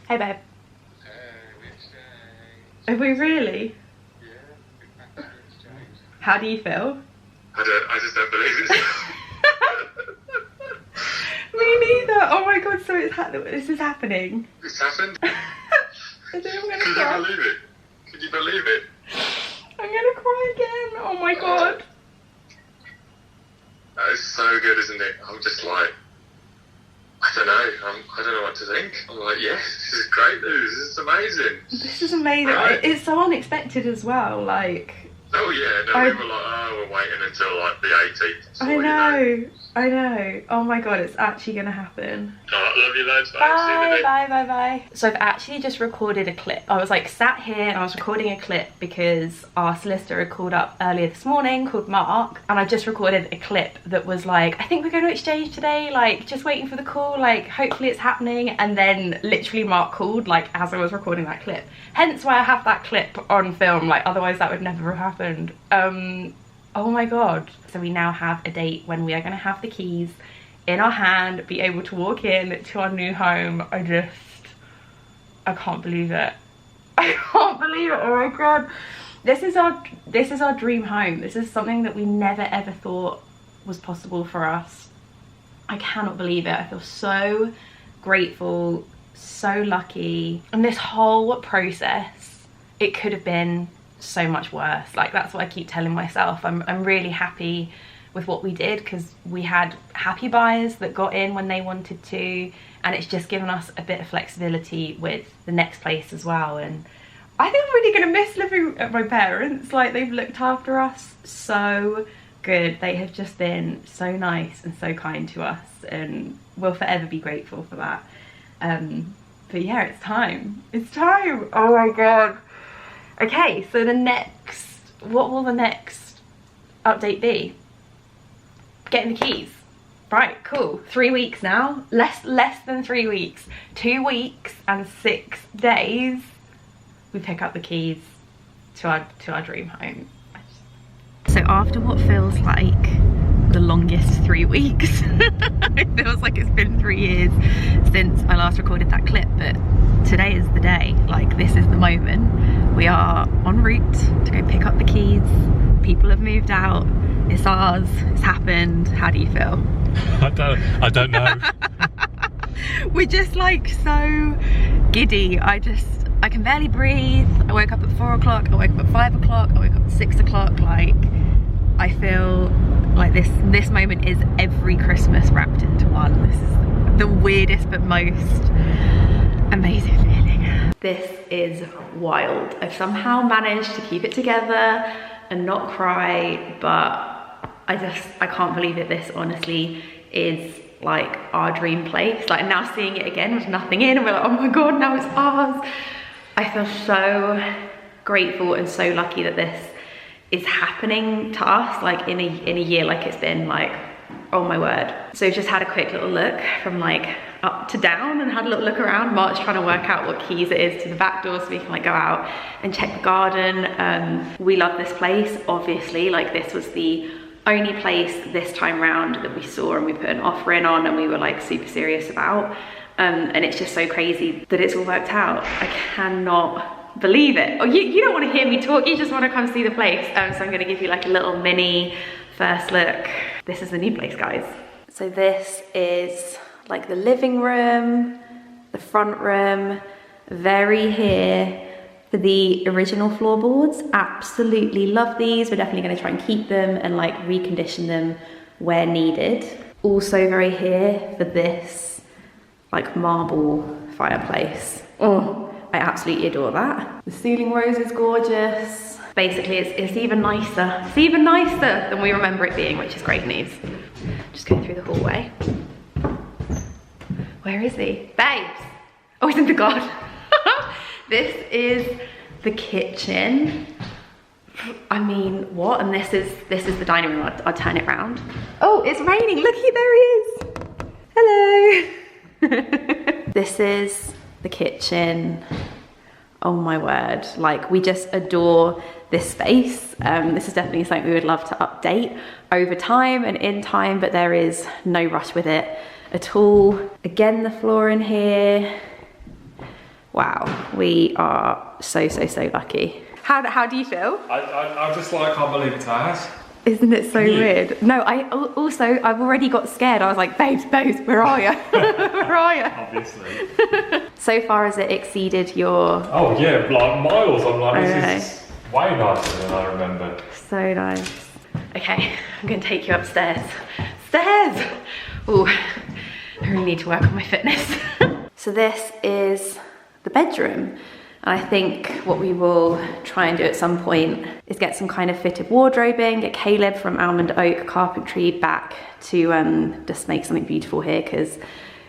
Hey babe. We exchanged. Are we really? Yeah, we exchanged. How do you feel? I just don't believe it. Me neither. Oh my god, so this is happening. It's happened. I think I'm gonna Can cry. you believe it? Can you believe it? I'm gonna cry again. Oh my god. That is so good, isn't it? I'm just like, I don't know. I don't know what to think. I'm like, yes, this is great news. This is amazing. This is amazing. Right. It's so unexpected as well. Like, Oh yeah, no, we were like, oh, we're waiting until like the 18th. So, I know. Oh my god, it's actually gonna happen. Alright, love you loads, mate. See you in a bit. Bye. So I've actually just recorded a clip. I was like sat here and I was recording a clip because our solicitor had called up earlier this morning, called Mark, and I just recorded a clip that was like, I think we're going to exchange today, like just waiting for the call, like hopefully it's happening. And then literally Mark called like as I was recording that clip. Hence why I have that clip on film, like otherwise that would never have happened. Oh my god. So we now have a date when we are going to have the keys in our hand, be able to walk in to our new home. I can't believe it. I can't believe it. Oh my god. This is our dream home. This is something that we never ever thought was possible for us. I cannot believe it. I feel so grateful, so lucky. And this whole process, it could have been so much worse. Like, that's what I keep telling myself. I'm really happy with what we did because we had happy buyers that got in when they wanted to, and it's just given us a bit of flexibility with the next place as well. And I think I'm really gonna miss living at my parents'. Like, they've looked after us so good. They have just been so nice and so kind to us, and we'll forever be grateful for that. But yeah, it's time. Oh my god. Okay, so what will the next update be? Getting the keys. Right, cool. 3 weeks now. Less than 3 weeks. 2 weeks and 6 days. We pick up the keys to our dream home. So after what feels like the longest 3 weeks, it feels like it's been 3 years since I last recorded that clip, but today is the day. Like, this is the moment. We are en route to go pick up the keys. People have moved out. It's ours. It's happened. How do you feel? I don't know. We're just like so giddy. I can barely breathe. I woke up at 4 o'clock. I woke up at 5 o'clock. I woke up at 6 o'clock. Like, I feel like this moment is every Christmas wrapped into one. This is the weirdest but most amazing feeling. This is wild. I've somehow managed to keep it together and not cry, but I can't believe it. This honestly is like our dream place. Like, now seeing it again with nothing in, and we're like, oh my god, now it's ours. I feel so grateful and so lucky that this is happening to us, like in a year. Like, it's been like, oh my word. So just had a quick little look from like up to down and had a little look around. Mark's trying to work out what keys it is to the back door so we can like go out and check the garden. We love this place, obviously. Like, this was the only place this time round that we saw and we put an offer in on and we were like super serious about. And it's just so crazy that it's all worked out. I cannot believe it. Oh, you don't want to hear me talk, you just want to come see the place. So I'm going to give you like a little mini first look. This is the new place, guys. So this is like the living room, the front room, very here for the original floorboards. Absolutely love these. We're definitely going to try and keep them and like recondition them where needed. Also very here for this like marble fireplace. Oh, I absolutely adore that. The ceiling rose is gorgeous. Basically, it's even nicer. It's even nicer than we remember it being, which is great news. Just going through the hallway. Where is he? Babes! Oh, he's in the garden. This is the kitchen. I mean, what? And this is the dining room. I'll turn it round. Oh, it's raining. Looky, there he is. Hello. This is the kitchen. Oh my word. Like, we just adore this space. This is definitely something we would love to update over time and in time, but there is no rush with it at all. Again, the floor in here, Wow, we are so lucky. How do you feel? I just like, I can't believe it's ours. Isn't it so weird? No, I've already got scared. I was like, babes, where are you? Where are you? Obviously. So far has it exceeded your... Oh yeah, like miles. I'm like, this is way nicer than I remember. So nice. Okay, I'm gonna take you upstairs. Stairs! Ooh, I really need to work on my fitness. So this is the bedroom. And I think what we will try and do at some point is get some kind of fitted wardrobing, get Caleb from Almond Oak Carpentry back to just make something beautiful here because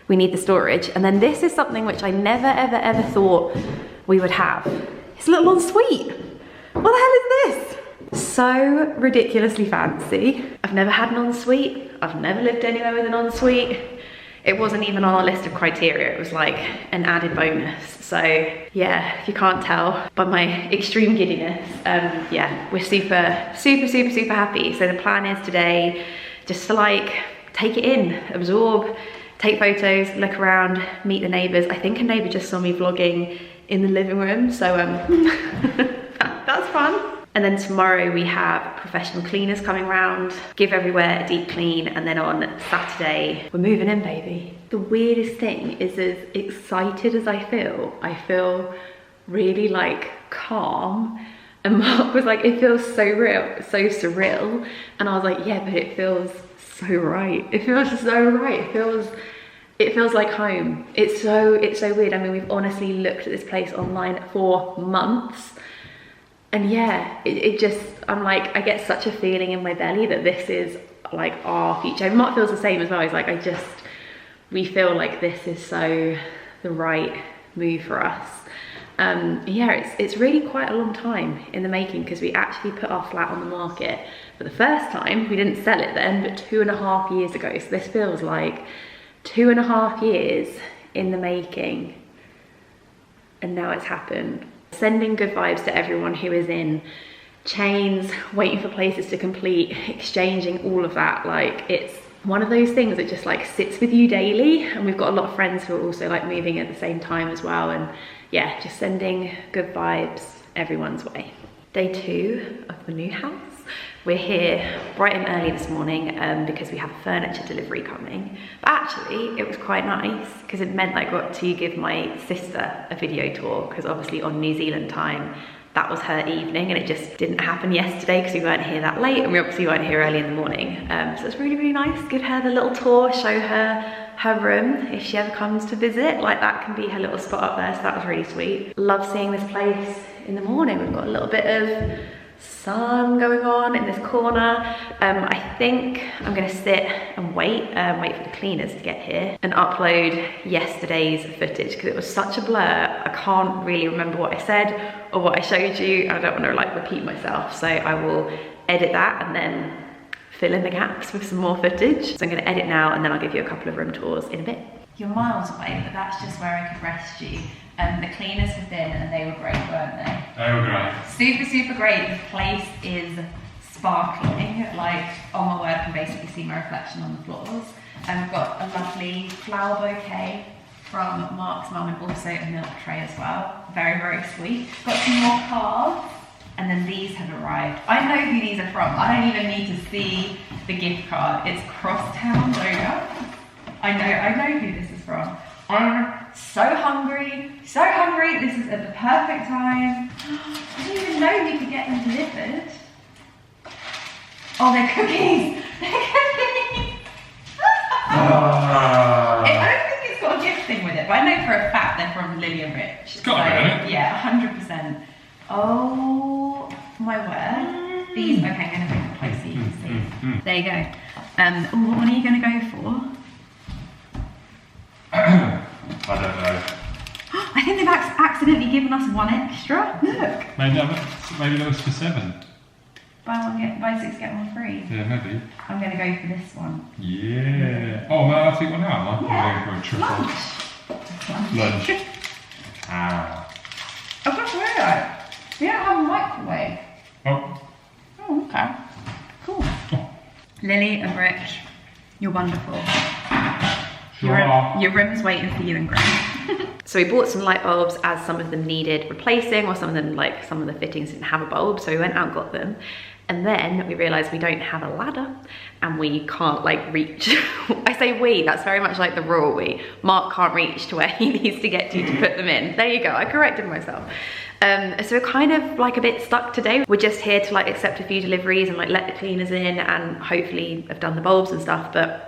we need the storage. And then this is something which I never, ever thought we would have. It's a little ensuite. What the hell is this? So ridiculously fancy. I've never had an ensuite. I've never lived anywhere with an ensuite. It wasn't even on our list of criteria. It was like an added bonus. So yeah, if you can't tell by my extreme giddiness, yeah, we're super happy. So the plan is today just to like take it in, absorb, take photos, look around, meet the neighbors. I think a neighbor just saw me vlogging in the living room. So that's fun. And then tomorrow we have professional cleaners coming round, give everywhere a deep clean, and then on Saturday, we're moving in, baby. The weirdest thing is, as excited as I feel really like calm. And Mark was like, it feels so real, so surreal. And I was like, yeah, but it feels so right. It feels so right. It feels like home. It's so weird. I mean, we've honestly looked at this place online for months. And yeah, it just, I'm like, I get such a feeling in my belly that this is like our future. And Mark feels the same as well. He's like, we feel like this is so the right move for us. Yeah, it's really quite a long time in the making because we actually put our flat on the market for the first time. We didn't sell it then, but 2.5 years ago. So this feels like 2.5 years in the making. And now it's happened. Sending good vibes to everyone who is in chains, waiting for places to complete, exchanging, all of that. Like, it's one of those things that just like sits with you daily. And we've got a lot of friends who are also like moving at the same time as well. And yeah, just sending good vibes everyone's way. Day 2 of the new house. We're here bright and early this morning because we have a furniture delivery coming. But actually, it was quite nice because it meant I got to give my sister a video tour because obviously on New Zealand time, that was her evening and it just didn't happen yesterday because we weren't here that late and we obviously weren't here early in the morning. So it's really nice. Give her the little tour, show her room if she ever comes to visit. Like, that can be her little spot up there, so that was really sweet. Love seeing this place in the morning. We've got a little bit of sun going on in this corner. I think I'm gonna sit and wait for the cleaners to get here and upload yesterday's footage because it was such a blur. I can't really remember what I said or what I showed you. I don't want to like repeat myself, so I will edit that and then fill in the gaps with some more footage. So I'm gonna edit now and then I'll give you a couple of room tours in a bit. You're miles away, but that's just where I could rest you. The cleaners have been and they were great, weren't they? They were great. Super great. The place is sparkling. Like, oh my word, I can basically see my reflection on the floors. And we've got a lovely flower bouquet from Mark's mum and also a milk tray as well. Very sweet. Got some more cards. And then these have arrived. I know who these are from. I don't even need to see the gift card. It's Crosstown Yoga. I know who this is from. I'm so hungry. This is at the perfect time. I didn't even know you could get them delivered. Oh, they're cookies. They're cookies. I don't think it's got a gift thing with it, but I know for a fact they're from Lily and Rich. It's got to be, hasn't it? Yeah, 100%. Oh my word. These, okay, I'm going to bring them close so you can see. There you go. What one are you going to go for? I don't know. I think they've accidentally given us one extra. Look. Maybe that was for 7. Buy 6, get 1 free. Yeah, maybe. I'm going to go for this one. Yeah. Oh, well, I'll take one out. I'm going for a truffle. Lunch. Ah. I've just realised we don't have a microwave. Oh. Oh, okay. Cool. Oh. Lily and Rich, you're wonderful. Sure. Your room's waiting for you and Graham. So we bought some light bulbs as some of them needed replacing, or some of them, like some of the fittings didn't have a bulb, so we went out and got them. And then we realized we don't have a ladder and we can't like reach. I say we, that's very much like the royal we. Mark can't reach to where he needs to get to put them in. There you go, I corrected myself. So we're kind of like a bit stuck today. We're just here to like accept a few deliveries and like let the cleaners in and hopefully have done the bulbs and stuff, but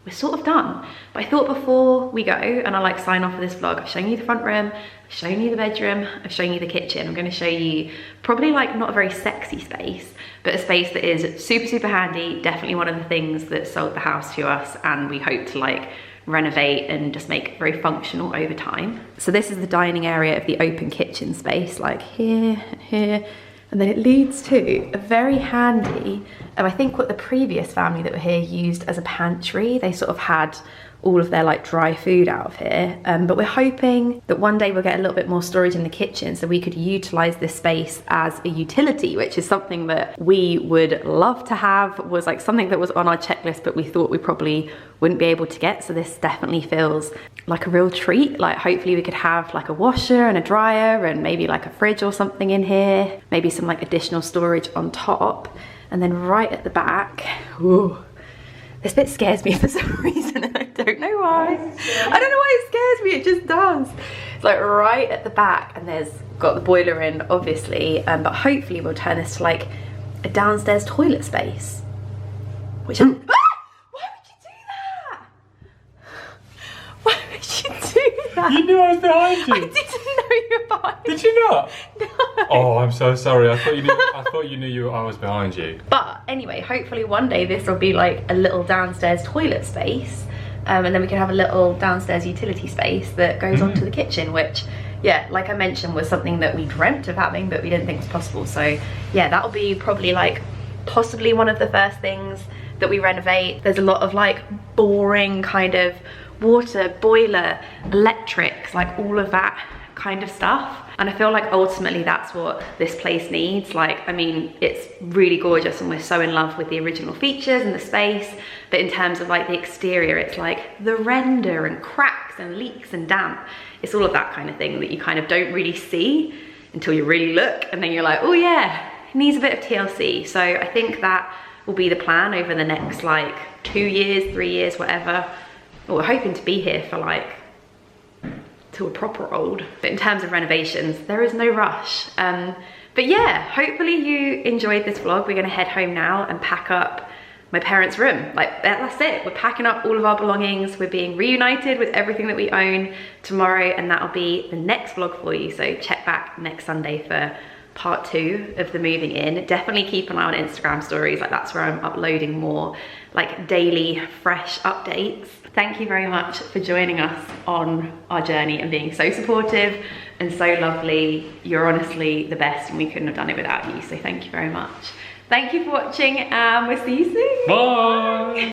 we're sort of done. But I thought before we go, and I like sign off of this vlog, I've shown you the front room, I've shown you the bedroom, I've shown you the kitchen. I'm gonna show you probably like not a very sexy space, but a space that is super, super handy. Definitely one of the things that sold the house to us, and we hope to like renovate and just make it very functional over time. So this is the dining area of the open kitchen space, like here and here. And then it leads to a very handy, I think what the previous family that were here used as a pantry. They sort of had all of their like dry food out of here. But we're hoping that one day we'll get a little bit more storage in the kitchen so we could utilize this space as a utility, which is something that we would love to have, was like something that was on our checklist, but we thought we probably wouldn't be able to get. So this definitely feels like a real treat. Like hopefully we could have like a washer and a dryer and maybe like a fridge or something in here, maybe some like additional storage on top. And then right at the back, ooh, this bit scares me for some reason and I don't know why. I don't know why it scares me, it just does. It's like right at the back, and there's got the boiler in obviously, but hopefully we'll turn this to like a downstairs toilet space. Which I'm, ah! Why would you do that? Why would you do that? You knew I was behind you. I didn't know you were behind me. Did you not? No. Oh, I'm so sorry. I thought you knew I was behind you. But anyway, hopefully one day this will be like a little downstairs toilet space, and then we can have a little downstairs utility space that goes onto the kitchen, which, yeah, like I mentioned, was something that we dreamt of having, but we didn't think was possible. So yeah, that'll be probably like possibly one of the first things that we renovate. There's a lot of like boring kind of water, boiler, electrics, like all of that kind of stuff. And I feel like ultimately that's what this place needs. Like, I mean, it's really gorgeous and we're so in love with the original features and the space, but in terms of like the exterior, it's like the render and cracks and leaks and damp. It's all of that kind of thing that you kind of don't really see until you really look, and then you're like, oh yeah, it needs a bit of TLC. So I think that will be the plan over the next like 2 years, 3 years, whatever. Well, we're hoping to be here for like till we're proper old. But in terms of renovations, there is no rush. But yeah, hopefully you enjoyed this vlog. We're gonna head home now and pack up my parents' room. Like, that's it. We're packing up all of our belongings. We're being reunited with everything that we own tomorrow, and that'll be the next vlog for you. So check back next Sunday for part 2 of the moving in. Definitely keep an eye on Instagram stories. Like, that's where I'm uploading more like daily fresh updates. Thank you very much for joining us on our journey and being so supportive and so lovely. You're honestly the best, and we couldn't have done it without you. So thank you very much. Thank you for watching, and we'll see you soon. Bye.